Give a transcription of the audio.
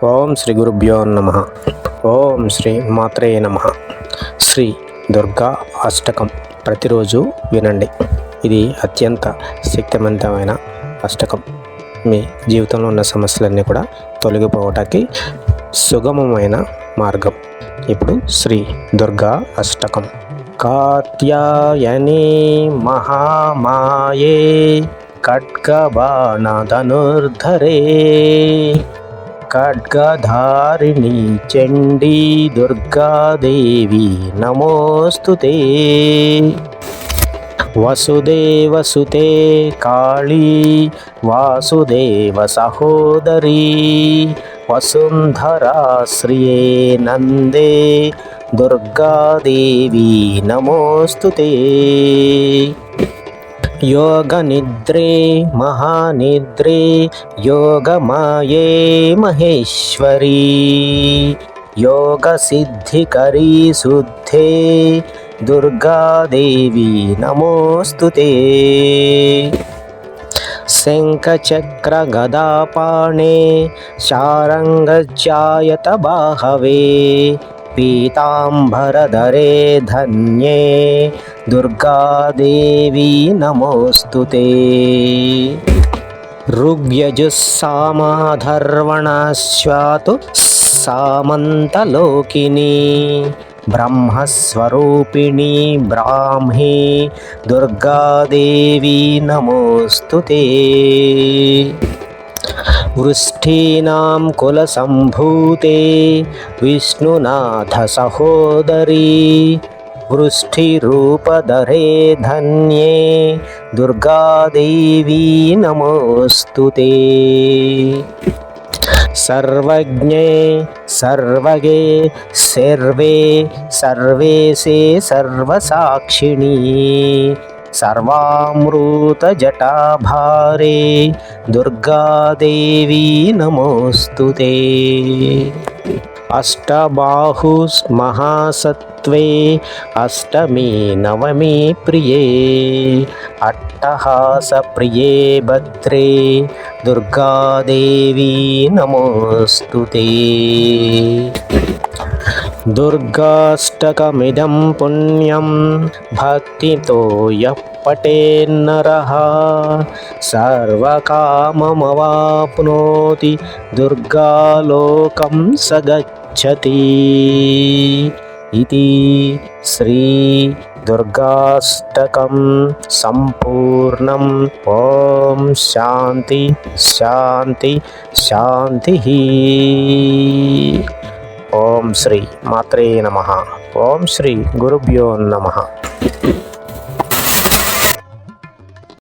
ఓం శ్రీ గురుభ్యో నమః. ఓం శ్రీ మాత్రే నమః. శ్రీ దుర్గా అష్టకం ప్రతిరోజు వినండి. ఇది అత్యంత శక్తివంతమైన అష్టకం. మీ జీవితంలో ఉన్న సమస్యలన్నీ కూడా తొలగిపోవటానికి సుగమమైన మార్గం. ఇప్పుడు శ్రీ దుర్గా అష్టకం. కాత్యాయని మహామాయే ఖడ్గబాణధనుర్ధరే ఖడ్గధారిణి చండీ దుర్గాదేవి నమోస్తుతే. వసుదేవసుతే కాళీ వాసుదేవ సహోదరీ వసుంధరాశ్రియే నందే దుర్గాదేవి నమోస్తుతే. యోగనిద్రే మహానిద్రే యోగమాయే మహేశ్వరీ యోగసిద్ధికరీ శుద్ధే దుర్గాదేవి నమోస్తుతే. శంఖచక్రగదాపాణే శారంగచాయత బాహవే పీతాంబరధరే ధన్యే దుర్గాదేవి నమోస్తుతే. ఋగ్యజుస్సామాధర్వణశ్వాతు సామంతలోకిని బ్రహ్మస్వరూపిణి బ్రాహ్మీ దుర్గాదేవి నమోస్తుతే. వృష్టీనాం కులసంభూతే విష్ణునాథ సహోదరీ వృష్టిరూపధరే ధన్యే దుర్గాదేవి నమోస్తుతే. సర్వజ్ఞే సర్వగే సర్వే సర్వేశే సర్వసాక్షిణీ సర్వామృతజటాభారే దుర్గాదేవి నమోస్తుతే. అష్టబాహుమహాసత్వే అష్టమీ నవమీ ప్రియే అట్టహాసప్రియే భద్రే దుర్గాదేవి నమోస్తుతే. దుర్గాష్టకమిదం పుణ్యం భక్తితో యః పఠేన్నరః సర్వకామమవాప్నోతి దుర్గాలోకం స గచ్చతి. ఇది శ్రీ దుర్గాష్టకం సంపూర్ణం. ఓం శాంతి శాంతి శాంతి. ఓం శ్రీ మాత్రే నమః. ఓం శ్రీ గురుభ్యో నమః.